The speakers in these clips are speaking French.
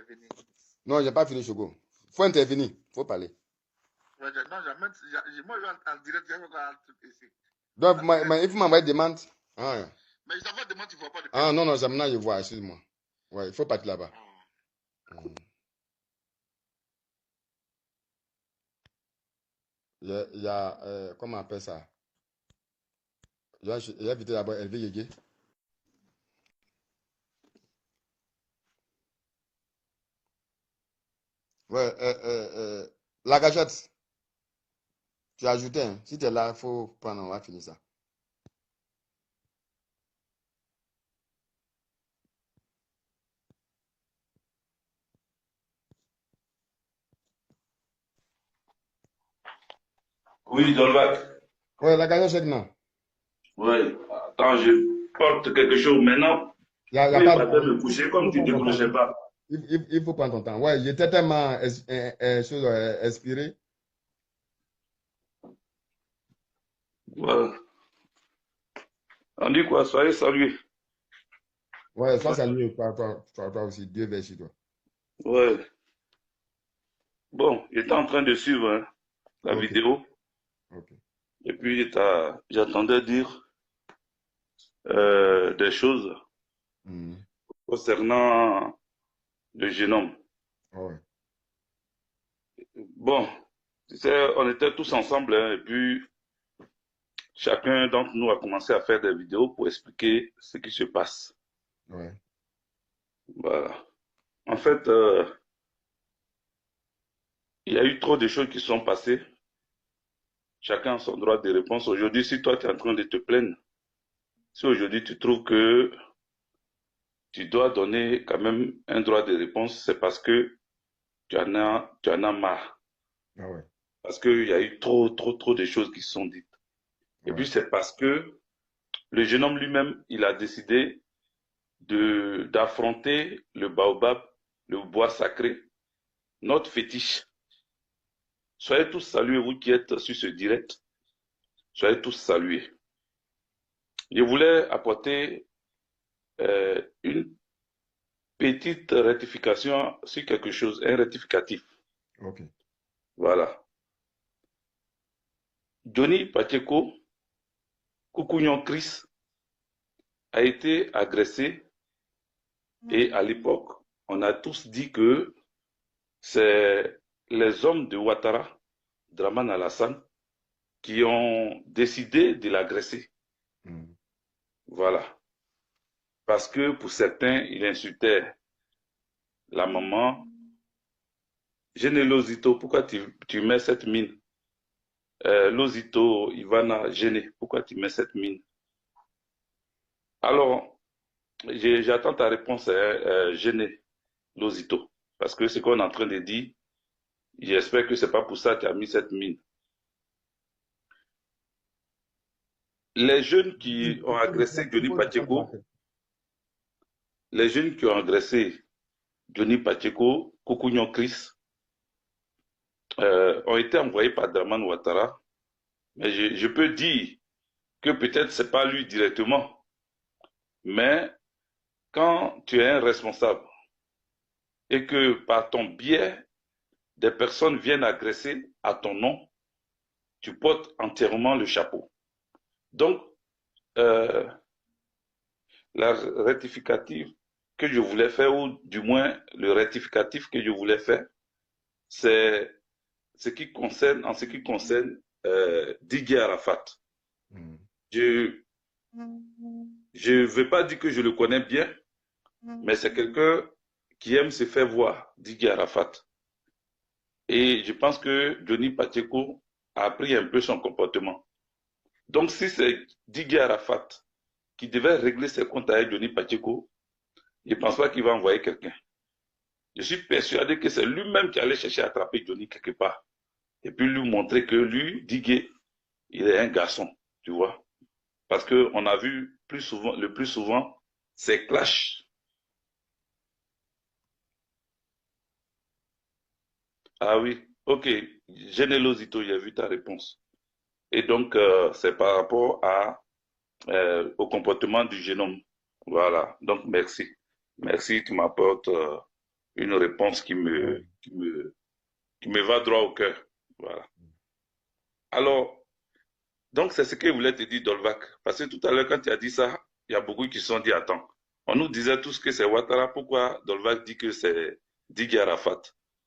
intervenir. Non, j'ai pas fini, Chogo. Faut intervenir, faut parler. Ouais, non, moi, je vais en direct, j'ai encore un truc ici. Donc, il faut m'envoyer des demandes. Ah, Mais je t'envoie demande, tu ne vois pas de ah non, non, c'est maintenant je vois, excuse-moi. Ouais, il faut partir là-bas. Il y a comment on appelle ça? J'ai invité d'abord Hervé Yégué. Ouais, la gâchette, tu as ajouté, hein. Si tu es là, il faut prendre, on va finir ça. Oui, Dolvac. Ouais, la gâchette, non. Oui. Attends, je porte quelque chose maintenant. Il y a Oui, pas pas de de... me coucher comme tu ne décrochais pas. Il faut prendre ton temps. Ouais, j'étais tellement inspiré. Voilà. On dit quoi? Soyez salués. Ouais, ça, salut toi aussi. Dieu veille sur toi. Ouais. Bon, j'étais en train de suivre hein, la Ok, vidéo. ok. Et puis, j'attendais dire des choses Mhm. concernant le génome. Ouais. Bon, tu sais, on était tous ensemble hein, et puis chacun d'entre nous a commencé à faire des vidéos pour expliquer ce qui se passe. Ouais. Voilà. En fait, il y a eu trop de choses qui sont passées. Chacun a son droit de réponse. Aujourd'hui, si toi, tu es en train de te plaindre, si aujourd'hui tu trouves que tu dois donner quand même un droit de réponse, c'est parce que tu en as marre. Ah ouais. Parce qu'il y a eu trop de choses qui se sont dites. Et Ouais. puis, c'est parce que le jeune homme lui-même, il a décidé d'affronter le baobab, le bois sacré, notre fétiche. Soyez tous salués, vous qui êtes sur ce direct. Soyez tous salués. Je voulais apporter une petite rectification sur quelque chose, un rectificatif. Ok. Voilà. Johnny Pacheco, Kukunyon Chris, a été agressé et à l'époque, on a tous dit que c'est les hommes de Ouattara, Draman Alassane, qui ont décidé de l'agresser. Mhm. Voilà. Parce que pour certains, il insultait la maman. Génélosito, pourquoi tu mets cette mine? Losito, Ivana, gêné, pourquoi tu mets cette mine? Alors, j'attends ta réponse, gêné, Losito. Parce que ce qu'on est en train de dire, j'espère que c'est pas pour ça que tu as mis cette mine. Les jeunes qui ont agressé Johnny Pacheco, les jeunes qui ont agressé Johnny Pacheco, Kukunyon Chris, ont été envoyés par Draman Ouattara. Mais je peux dire que peut-être c'est pas lui directement, mais quand tu es un responsable et que par ton biais, des personnes viennent agresser à ton nom, tu portes entièrement le chapeau. Donc, euh, la rectificative que je voulais faire, ou du moins le rectificatif que je voulais faire, c'est en ce qui concerne Didier Arafat. Mhm. Je ne veux pas dire que je le connais bien, mais c'est quelqu'un qui aime se faire voir, Didier Arafat. Et je pense que Johnny Pacheco a appris un peu son comportement. Donc, si c'est Didier Arafat qui devait régler ses comptes avec Johnny Pacheco, je ne pense pas qu'il va envoyer quelqu'un. Je suis persuadé que c'est lui-même qui allait chercher à attraper Johnny quelque part. Et puis lui montrer que lui, Didier, il est un garçon, tu vois. Parce qu'on a vu le plus souvent, ces clashs. Ah oui, ok. Génélosito, j'ai vu ta réponse. Et donc, c'est par rapport au comportement du génome. Voilà. Donc, merci. Merci, tu m'apportes une réponse qui me va droit au cœur. Voilà. Alors, donc c'est ce que je voulais te dire, Dolvac. Parce que tout à l'heure, quand tu as dit ça, il y a beaucoup qui se sont dit, attends, on nous disait tous que c'est Ouattara, pourquoi Dolvac dit que c'est Didier Arafat?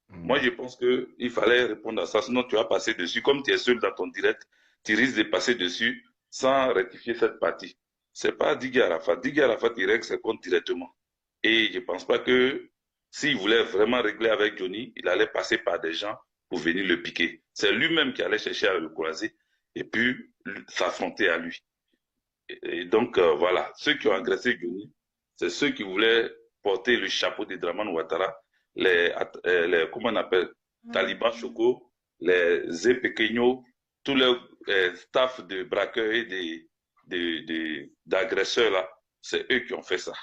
Moi, je pense qu'il fallait répondre à ça, sinon tu vas passer dessus. Comme tu es seul dans ton direct, tu risques de passer dessus sans rectifier cette partie. C'est pas Didier Arafat. Didier Arafat, il règle ses comptes directement. Et je pense pas que s'il voulait vraiment régler avec Johnny, il allait passer par des gens pour venir le piquer. C'est lui-même qui allait chercher à le croiser et puis s'affronter à lui. Et donc, voilà, ceux qui ont agressé Johnny, c'est ceux qui voulaient porter le chapeau de Draman Ouattara, comment on appelle, talibans Choco, les Zépequeños, tous les staff de braqueurs et d'agresseurs là, c'est eux qui ont fait ça.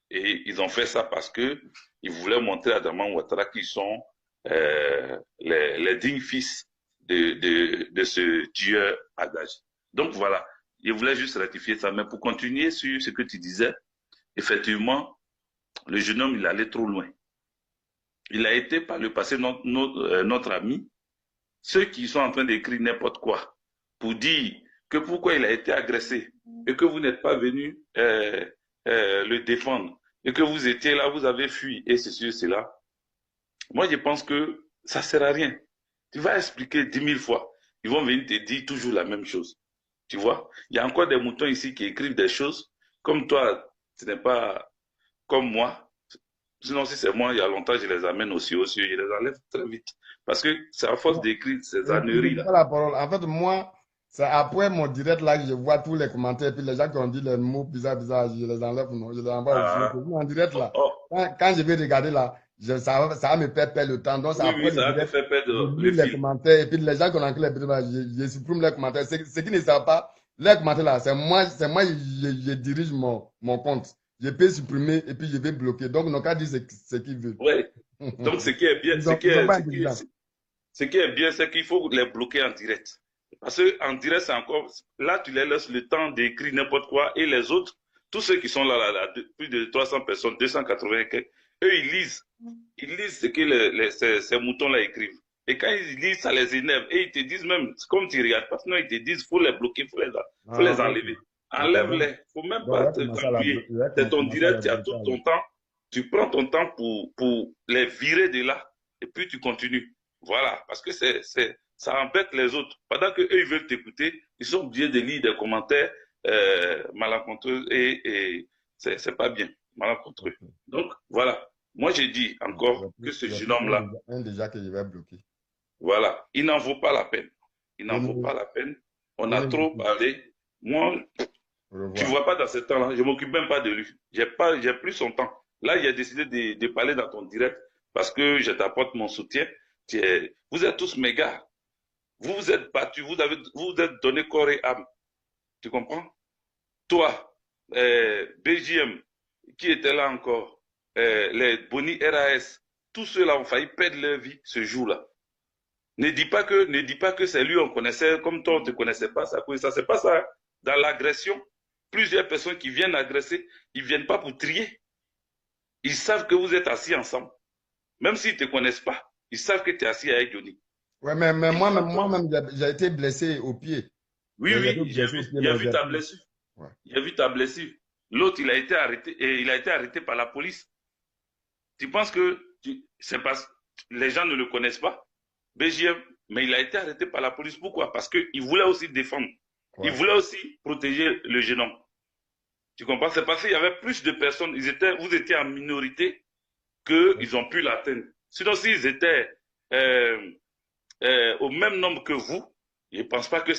Et ils ont fait ça parce que ils voulaient montrer à Draman Ouattara qu'ils sont les dignes fils de ce tueur à gages. Donc voilà, je voulais juste rectifier ça. Mais pour continuer sur ce que tu disais, effectivement, le jeune homme, il allait trop loin. Il a été par le passé notre ami, ceux qui sont en train d'écrire n'importe quoi, pour dire que pourquoi il a été agressé et que vous n'êtes pas venu le défendre et que vous étiez là, vous avez fui et ceci et cela. Moi, je pense que ça ne sert à rien. Tu vas expliquer 10 000 fois. Ils vont venir te dire toujours la même chose. Tu vois, il y a encore des moutons ici qui écrivent des choses. Comme toi, ce n'est pas comme moi. Sinon, si c'est moi, il y a longtemps, je les amène aussi, je les enlève très vite. Parce que c'est à force d'écrire ces âneries-là. En fait, moi, c'est après mon direct là que je vois tous les commentaires, puis les gens qui ont dit les mots bizarres, je les enlève, non, je les envoie aussi. En direct là. Quand je vais regarder là, ça va me faire perdre le temps. Donc, ça va te faire perdre le les commentaires. Et puis les gens qui ont écrit les vidéos, je supprime les commentaires. Ce qui ne savent pas, les commentaires là, c'est moi, je dirige mon compte. Je peux supprimer et puis je vais bloquer. Donc, nos cas disent ce qu'ils veulent. Oui. Donc, ce qui est bien, c'est qu'il faut les bloquer en direct. Parce qu'en direct, c'est encore. Là, tu les laisses le temps d'écrire n'importe quoi et les autres, tous ceux qui sont là, plus de 300 personnes, 280, eux, ils lisent ce que ces moutons-là écrivent. Et quand ils lisent, ça les énerve. Et ils te disent même, comme tu regardes pas, sinon ils te disent, il faut les bloquer, il faut les enlever. Enlève-les. Il ne faut même pas t'appuyer. C'est ton direct, tu as tout ton temps. Tu prends ton temps pour les virer de là. Et puis tu continues. Voilà. Parce que ça embête les autres. Pendant qu'eux, ils veulent t'écouter, ils sont obligés de lire des commentaires malencontreux et c'est pas bien. Malencontreux. Donc, voilà. Moi, j'ai dit encore que ce jeune homme-là. Déjà que je vais bloquer. Voilà. Il n'en vaut pas la peine. Il n'en vaut pas la peine. On a trop parlé. Moi, tu vois pas dans ce temps-là, je m'occupe même pas de lui. J'ai plus son temps. Là, il a décidé de parler dans ton direct parce que je t'apporte mon soutien. Vous êtes tous mes gars. Vous vous êtes battus, vous vous êtes donné corps et âme. Tu comprends? Toi, BGM, qui était là encore, les Boni RAS, tous ceux-là ont failli perdre leur vie ce jour-là. Ne dis pas que c'est lui on connaissait, comme toi on ne te connaissait pas, ça c'est pas ça. Hein. Dans l'agression, plusieurs personnes qui viennent agresser, ils ne viennent pas pour trier. Ils savent que vous êtes assis ensemble. Même s'ils ne te connaissent pas, ils savent que tu es assis avec Johnny. Ouais, mais moi-même, j'ai été blessé au pied. Oui, j'ai vu ta blessure. Ouais. J'ai vu ta blessure. L'autre, il a été arrêté et il a été arrêté par la police. Tu penses que c'est parce que les gens ne le connaissent pas? BGM, mais il a été arrêté par la police. Pourquoi? Parce qu'il voulait aussi défendre. Ouais. Il voulait aussi protéger le jeune homme. Tu comprends? C'est parce qu'il y avait plus de personnes. Vous étiez en minorité qu'ils ont pu l'atteindre. Sinon, s'ils étaient au même nombre que vous, je ne pense pas que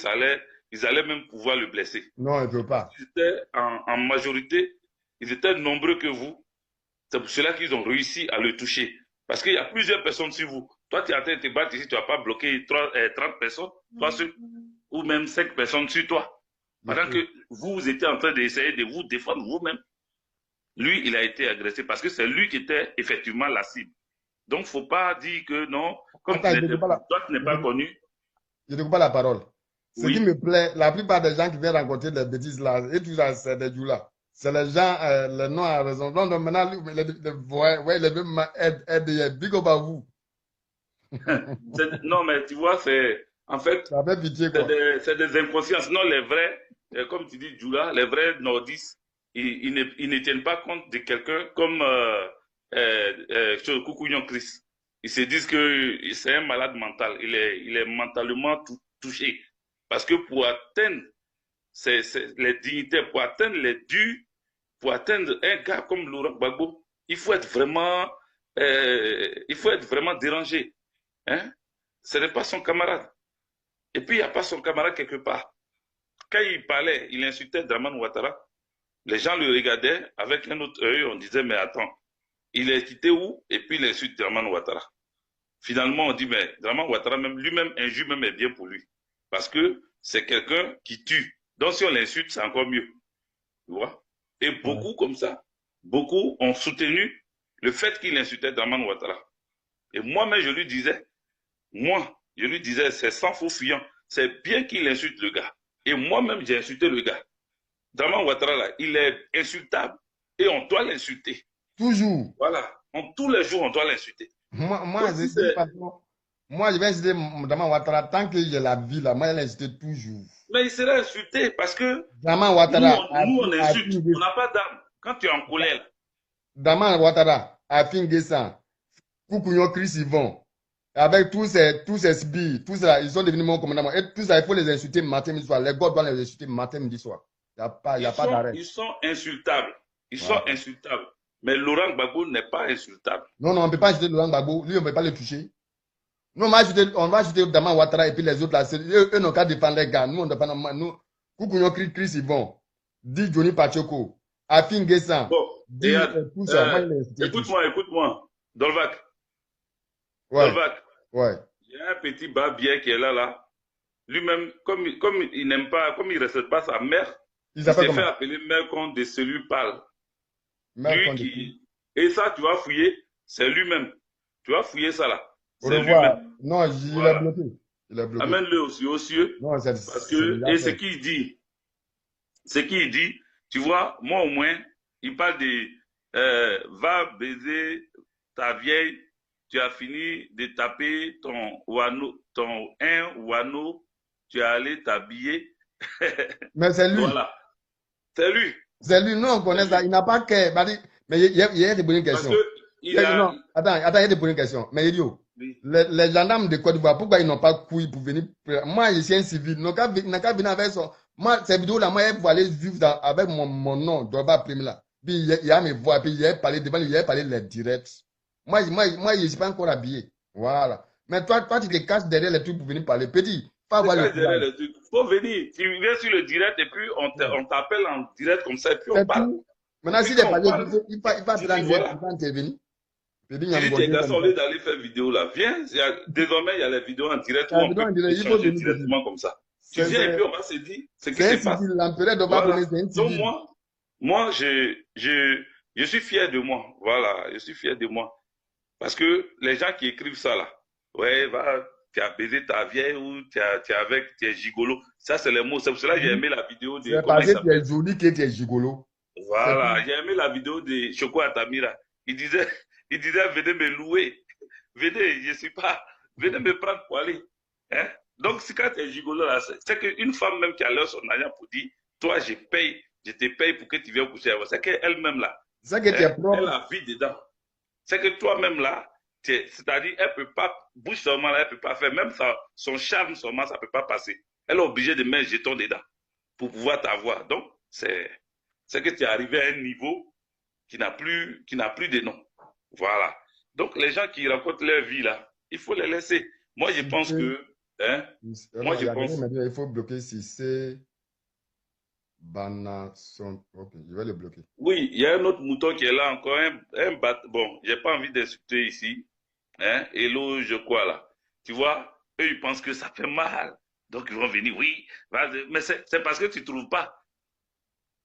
ils allaient même pouvoir le blesser. Non, ils ne peuvent pas. Ils étaient en majorité, ils étaient nombreux que vous. C'est pour cela qu'ils ont réussi à le toucher. Parce qu'il y a plusieurs personnes sur vous. Toi, tu es en train de te battre ici, tu n'as pas bloqué 30 personnes, toi seul, ou même 5 personnes sur toi. Pendant que vous étiez en train d'essayer de vous défendre vous-même. Lui, il a été agressé parce que c'est lui qui était effectivement la cible. Donc, il ne faut pas dire que non, comme toi, tu n'es pas connu. Je ne coupe pas la parole. Ce qui me plaît, la plupart des gens qui viennent rencontrer des bêtises là, et tout ça, c'est des jours là. C'est les gens, les noms à raison. Donc, maintenant, les deux aident. Big up à vous. Non, mais tu vois, en fait, Ça fait pitié, quoi. c'est des inconsciences. Non, les vrais, comme tu dis, Djoula, les vrais nordistes, ils ne tiennent pas compte de quelqu'un comme Koukouignon Chris. Ils se disent que c'est un malade mental. Il est mentalement touché. Parce que pour atteindre les dignités, pour atteindre les durs, pour atteindre un gars comme Laurent Gbagbo, il faut être vraiment dérangé. Hein? Ce n'est pas son camarade. Et puis, il n'y a pas son camarade quelque part. Quand il parlait, il insultait Draman Ouattara. Les gens le regardaient avec un autre œil. On disait, mais attends, il est quitté où? Et puis, il insulte Draman Ouattara. Finalement, on dit, mais Draman Ouattara, lui-même, injure même est bien pour lui. Parce que c'est quelqu'un qui tue. Donc, si on l'insulte, c'est encore mieux. Tu vois? Et beaucoup comme ça, beaucoup ont soutenu le fait qu'il insultait Draman Ouattara. Et moi-même, je lui disais, c'est sans faux fuyant. C'est bien qu'il insulte le gars. Et moi-même, j'ai insulté le gars. Draman Ouattara, là, il est insultable et on doit l'insulter. Toujours. Voilà. Tous les jours, on doit l'insulter. Moi, je vais insulter Draman Ouattara tant que j'ai la vie là. Moi, je vais l'insulter toujours. Mais il sera insulté parce que Draman Ouattara, nous, on insulte. On n'a pas d'armes. Quand tu es en colère. Draman Ouattara, Afin Guessan, Koukouignon Chris Yvon, avec tous ces sbires, tous ça, ils sont devenus mon commandement. Et tout ça, il faut les insulter matin, midi, soir. Les gars doivent les insulter matin, midi, soir. Il n'y a pas d'arrêt. Ils sont insultables. Ils sont insultables. Mais Laurent Gbagbo n'est pas insultable. Non, on ne peut pas insulter Laurent Gbagbo. Lui, on ne peut pas le toucher. Nous, on va ajouter Draman Ouattara et puis les autres là. Eux n'ont qu'à défendre les gars. Nous, on ne défend pas. Nous, Koukouignon Chris Yvon, dit Johnny Pachoko, Afin Guessan. Bon, tout ça. Écoute-moi. Dolvac. Ouais. Dolvac. Ouais. Il y a un petit barbier qui est là. Lui-même, comme il n'aime pas, comme il ne respecte pas sa mère, il s'est fait appeler mère contre des cellules pâles. Et ça, tu vas fouiller, c'est lui-même. Tu vas fouiller ça là. C'est lui-même. Non, il est bloqué. Amène-le aussi aux cieux. Non, parce que, et ce qu'il dit, tu vois, moi au moins, il parle de va baiser ta vieille, tu as fini de taper ton wano, tu es allé t'habiller. Mais c'est lui. Voilà. C'est lui. C'est lui, non, on connaît ça. Il n'a pas que. Mais il y a des bonnes questions. Non, attends, il y a des bonnes questions. Mais Elio, les gendarmes de Côte d'Ivoire, pourquoi ils n'ont pas couilles pour venir? Moi, je suis un civil. Ils n'ont qu'à venir avec son. Moi, cette vidéo-là, moi, il faut aller vivre avec mon nom, Dorba Prime là. Puis il y a mes voix, puis il y a parlé devant, il y a parlé les directs. Moi, je ne suis pas encore habillé. Voilà. Mais toi, tu te caches derrière les trucs pour venir parler. Petit, pas voir le derrière il faut venir. Tu viens sur le direct et puis on t'appelle en direct comme ça et puis on parle. Maintenant, s'il est parlé, il passe dans le direct, il va intervenir. Tu dis tes garçons, au lieu d'aller faire vidéo là, viens. Désormais, il y a les vidéos en direct où on peut échanger directement comme ça. Tu viens et puis on va se dire ce qui se passe. Donc moi, je suis fier de moi. Voilà, je suis fier de moi. Parce que les gens qui écrivent ça là, ouais, tu as baisé ta vieille ou tu es gigolo. Ça, c'est les mots. C'est pour cela que j'ai aimé la vidéo de. C'est parce que tu es joli que tu es gigolo. Voilà, j'ai aimé la vidéo de Choco Atamira. Il disait, venez me louer. Venez, venez me prendre pour aller. Hein? Donc, si quand tu es gigolo là, c'est qu'une femme même qui a l'air son argent pour dire, toi, je te paye pour que tu viennes coucher avec moi. C'est qu'elle-même là, elle a vie dedans. C'est que toi-même là, c'est-à-dire, elle peut pas, bouche seulement là, elle peut pas faire, même son charme seulement, ça peut pas passer. Elle est obligée de mettre un jeton dedans pour pouvoir t'avoir. Donc, c'est que tu es arrivé à un niveau qui n'a plus de nom. Voilà. Donc, les gens qui racontent leur vie là, il faut les laisser. Moi, je pense que, il faut bloquer si c'est Banasson. Ok, je vais le bloquer. Oui, il y a un autre mouton qui est là encore, bon, j'ai pas envie d'insulter ici. Hein, Hello, je crois là. Tu vois, eux, ils pensent que ça fait mal. Donc, ils vont venir, oui. Mais c'est parce que tu trouves pas.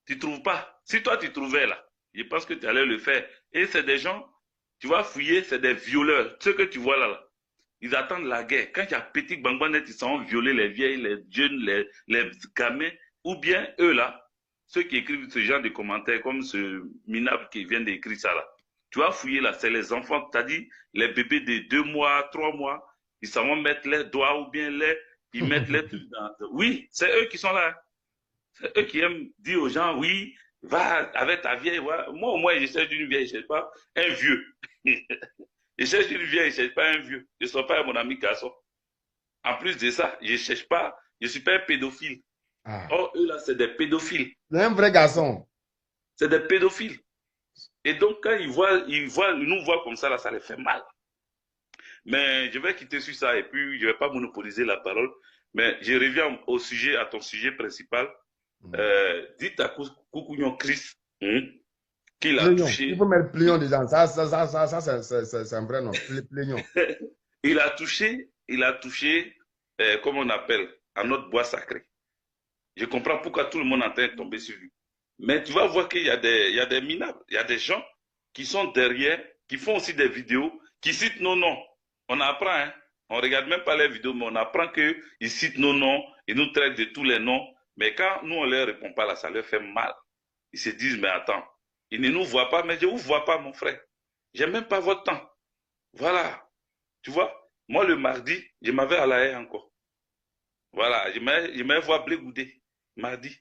Tu trouves pas. Si toi, tu trouvais là, je pense que tu allais le faire. Et c'est des gens, tu vas fouiller, c'est des violeurs. Ceux que tu vois là, ils attendent la guerre. Quand il y a petit bangbanet, ils sont violer les vieilles, les jeunes, les gamins. Ou bien eux là, ceux qui écrivent ce genre de commentaires, comme ce minable qui vient d'écrire ça là, tu vas fouiller là, c'est les enfants, c'est-à-dire les bébés de 2 mois, 3 mois, ils savent mettre les doigts ou bien ils mettent les trucs dans... Oui, c'est eux qui sont là. C'est eux qui aiment dire aux gens, oui, va avec ta vieille. Moi, au moins, je cherche une vieille, je ne cherche pas un vieux. Je cherche une vieille, je ne cherche pas un vieux. Je ne suis pas mon ami garçon. En plus de ça, je ne cherche pas, je ne suis pas un pédophile. Ah. Or, eux là, c'est des pédophiles. C'est un vrai garçon. C'est des pédophiles. Et donc, quand ils nous voient comme ça, là, ça les fait mal. Mais je vais quitter sur ça et puis je ne vais pas monopoliser la parole. Mais je reviens au sujet, à ton sujet principal. Dites à Koukouignon Chris qu'il a touché. Il faut mettre Plion dedans. Ça c'est un vrai nom. Plion. Il a touché, comme on appelle, à notre bois sacré. Je comprends pourquoi tout le monde est en train de tomber sur lui. Mais tu vas voir qu'il y a des minables, il y a des gens qui sont derrière, qui font aussi des vidéos, qui citent nos noms. On apprend, hein. On ne regarde même pas les vidéos, mais on apprend qu'ils citent nos noms, ils nous traitent de tous les noms. Mais quand nous, on ne leur répond pas, là, ça leur fait mal. Ils se disent, mais attends, ils ne nous voient pas, mais je ne vous vois pas, mon frère. Je n'ai même pas votre temps. Voilà. Tu vois, moi, le mardi, je m'avais à la haie encore. Voilà, je m'avais voir Blé Goudé, mardi.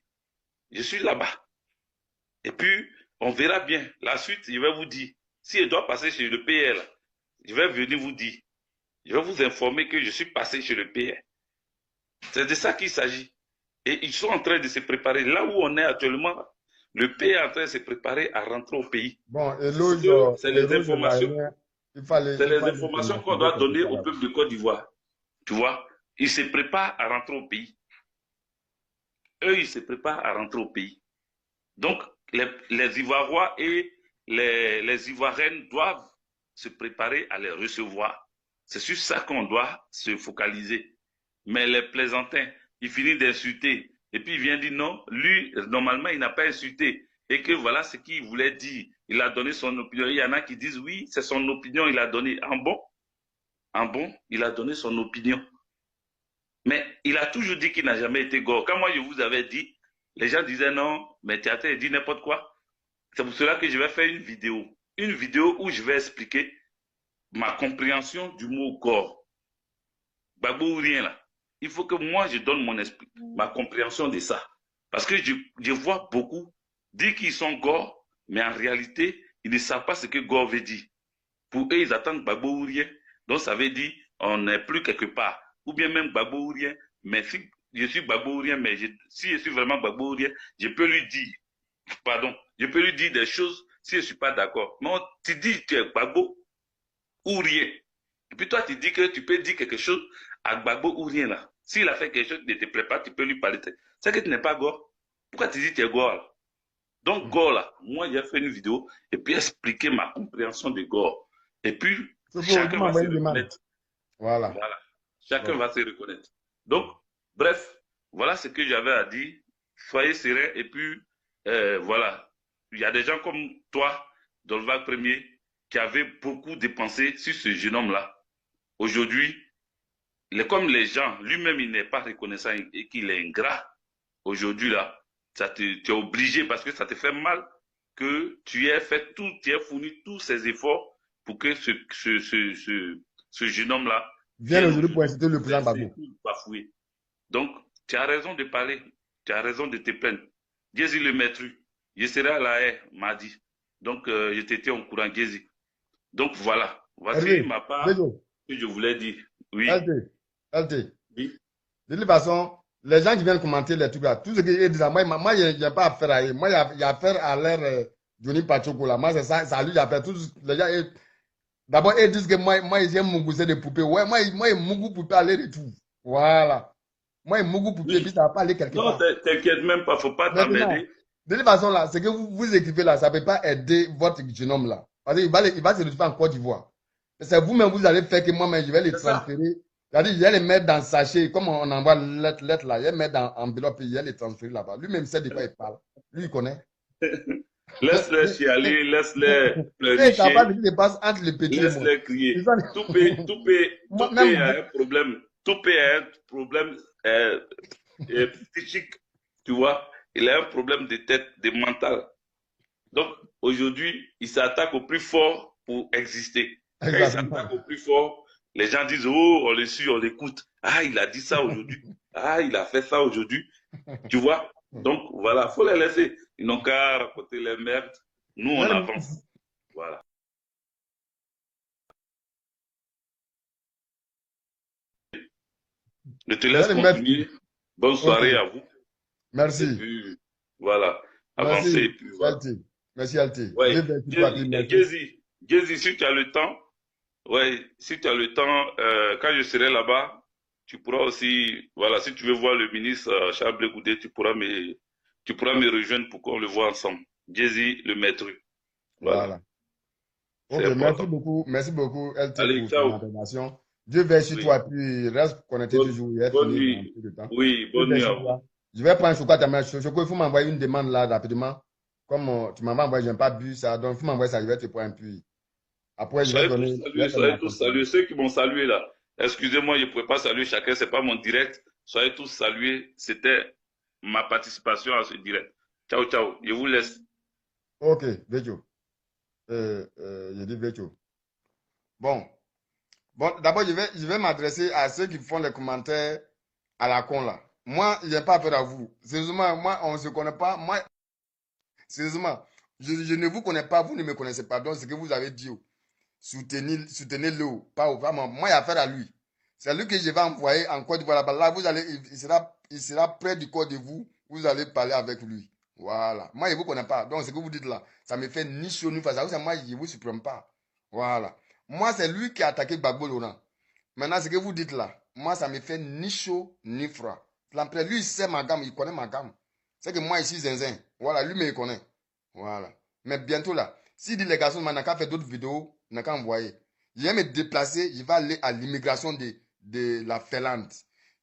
Je suis là-bas. Et puis, on verra bien. La suite, je vais vous dire. Si je dois passer chez le PL, je vais venir vous dire. Je vais vous informer que je suis passé chez le PL. C'est de ça qu'il s'agit. Et ils sont en train de se préparer. Là où on est actuellement, le pays est en train de se préparer à rentrer au pays. Bon, c'est les informations. C'est les informations qu'on doit donner au peuple de Côte d'Ivoire. Tu vois, ils se préparent à rentrer au pays. Eux, ils se préparent à rentrer au pays. Donc, les Ivoiriens et les Ivoiriennes doivent se préparer à les recevoir. C'est sur ça qu'on doit se focaliser. Mais les plaisantins, il finit d'insulter. Et puis il vient dire non, lui, normalement, il n'a pas insulté. Et que voilà ce qu'il voulait dire. Il a donné son opinion. Il y en a qui disent oui, c'est son opinion, il a donné. En bon, il a donné son opinion. Mais il a toujours dit qu'il n'a jamais été gore. Quand moi je vous avais dit, les gens disaient non, mais Théâtre, il dit n'importe quoi. C'est pour cela que je vais faire une vidéo. Une vidéo où je vais expliquer ma compréhension du mot gore. Gbagbo ou rien là. Il faut que moi, je donne ma compréhension de ça. Parce que je vois beaucoup dire qu'ils sont gore, mais en réalité, ils ne savent pas ce que gore veut dire. Pour eux, ils attendent Gbagbo ou rien. Donc, ça veut dire on n'est plus quelque part. Ou bien même Gbagbo ou rien. Mais si je suis Gbagbo ou rien, mais si je suis vraiment Gbagbo ou rien, je peux lui dire, je peux lui dire des choses si je ne suis pas d'accord. Mais tu dis que tu es Gbagbo ou rien. Et puis toi, tu dis que tu peux dire quelque chose à Gbagbo ou rien là. S'il a fait quelque chose qui ne te plaît pas, tu peux lui parler. C'est que tu n'es pas gore. Pourquoi tu dis que tu es gore là? Donc, gore là, moi, j'ai fait une vidéo et puis expliquer ma compréhension de gore. Et puis, chacun va se reconnaître. Voilà. Chacun va se reconnaître. Donc, bref, voilà ce que j'avais à dire. Soyez sereins et puis, voilà. Il y a des gens comme toi, Dolvac Premier, qui avaient beaucoup dépensé sur ce jeune homme-là. Aujourd'hui, comme les gens, lui-même, il n'est pas reconnaissant et qu'il est ingrat. Aujourd'hui, là, tu es obligé parce que ça te fait mal que tu aies fourni tous ces efforts pour que ce jeune homme-là vienne aujourd'hui pour inciter le président Gbagbo. Donc, tu as raison de parler, tu as raison de te plaindre. Gézi le maître, je serai à la haie mardi. Donc, je t'étais au courant, Gézi. Donc, voilà. Voici ma part que je voulais dire. Oui. LT. Oui. De toute façon, les gens qui viennent commenter les trucs là, tout ce qu'ils disent, moi, il n'y a pas affaire à eux. Moi, il y a affaire à l'air Johnny Pachoko là. Moi, c'est ça, lui, j'appelle tous les gens. D'abord, ils disent que moi, j'aime mon gousset de poupée. Ouais, moi, il mougou poupée aller-retour. Voilà. Moi, il mougou poupée, puis ça va pas aller quelque part. Non, t'inquiète même pas, faut pas t'emmerder. De toute façon, là, ce que vous écrivez là, ça ne peut pas aider votre jeune homme là. Parce qu'il va se retrouver en Côte d'Ivoire. C'est vous-même, vous allez faire que moi-même, je vais les transférer. C'est-à-dire, je vais les mettre dans sachet, comme on envoie lettre là, je vais les mettre dans enveloppe et je vais les transférer là-bas. Lui-même sait de quoi il parle. Lui, il connaît. Laisse-les chialer, laisse-les pleurer. Entre les petits. Laisse-les crier. Tout paye a un problème. Tout paye a un problème psychique, tu vois. il a un problème de tête, de mental. Donc, aujourd'hui, il s'attaque au plus fort pour exister. Quand il s'attaque au plus fort, les gens disent, oh, on le suit, on l'écoute. Ah, il a dit ça aujourd'hui. Ah, il a fait ça aujourd'hui. Tu vois? Donc, voilà, il faut les laisser. Ils n'ont qu'à raconter les merdes. Nous, on avance. Voilà. Je te laisse continuer. Bonne soirée à vous. Merci. Et puis, voilà. Merci. Avancez. Puis, voilà. Merci, Alti. Ouais. Gézi, si tu as le temps, ouais, si tu as le temps, quand je serai là-bas, tu pourras aussi, voilà, si tu veux voir le ministre Charles Blé Goudé, tu pourras me rejoindre pour qu'on le voit ensemble. Gézi, le maître. Voilà. Ok, merci beaucoup, LT, allez, pour ciao. ton intervention. Dieu veille sur toi, puis reste connecté toujours. Bonne nuit. Oui, bonne nuit à vous. Je vais prendre Choco, il faut m'envoyer une demande là rapidement. Comme tu m'as envoyé, je n'ai pas bu ça, donc il faut m'envoyer ça, je vais te prendre un puis. Après, je vais donner. Soyez tous salués. Ceux qui m'ont salué là, excusez-moi, je ne pouvais pas saluer chacun, ce n'est pas mon direct. Soyez tous salués. C'était ma participation à ce direct. Ciao, ciao. Je vous laisse. Ok, Vejo. Je dis Vejo. Bon, d'abord, je vais m'adresser à ceux qui font les commentaires à la con là. Moi, je n'ai pas affaire à vous. Sérieusement, moi, on ne se connaît pas. Moi, sérieusement, je ne vous connais pas, vous ne me connaissez pas. Donc, ce que vous avez dit, soutenez-le. Pas moi, il y a affaire à lui. C'est lui que je vais envoyer en Côte d'Ivoire. Là, vous allez, il sera près du corps de vous. Vous allez parler avec lui. Voilà. Moi, je ne vous connais pas. Donc, ce que vous dites là, ça me fait ni chaud ni face. Moi, je ne vous supprime pas. Voilà. Moi, c'est lui qui a attaqué Gbagbo Laurent. Maintenant, ce que vous dites là, moi, ça me fait ni chaud ni froid. Lui, il sait ma gamme, il connaît ma gamme. C'est que moi, ici, zinzin. Voilà, lui, mais il connaît. Voilà. Mais bientôt là, s'il dit les garçons, il n'a qu'à faire d'autres vidéos, il n'a qu'à envoyer. Je vais me déplacer, je vais aller à l'immigration de la Finlande.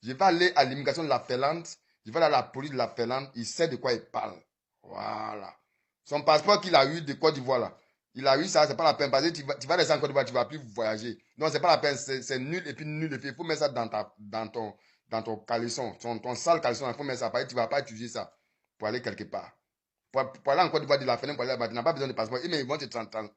Je vais aller à l'immigration de la Finlande. Je vais aller à la police de la Finlande. Il sait de quoi il parle. Voilà. Son passeport qu'il a eu de Côte d'Ivoire là. Il a eu ça, c'est pas la peine. Parce que tu vas rester en Côte d'Ivoire, tu ne vas plus voyager. Non, c'est pas la peine. C'est nul et puis nul. Et puis, il faut mettre ça dans ton caleçon. Ton sale caleçon, il faut mettre ça. Parce que tu ne vas pas utiliser ça pour aller quelque part. Pour aller en Côte d'Ivoire de la Finlande, pour aller là-bas, tu n'as pas besoin de passeport. Mais ils vont te transférer.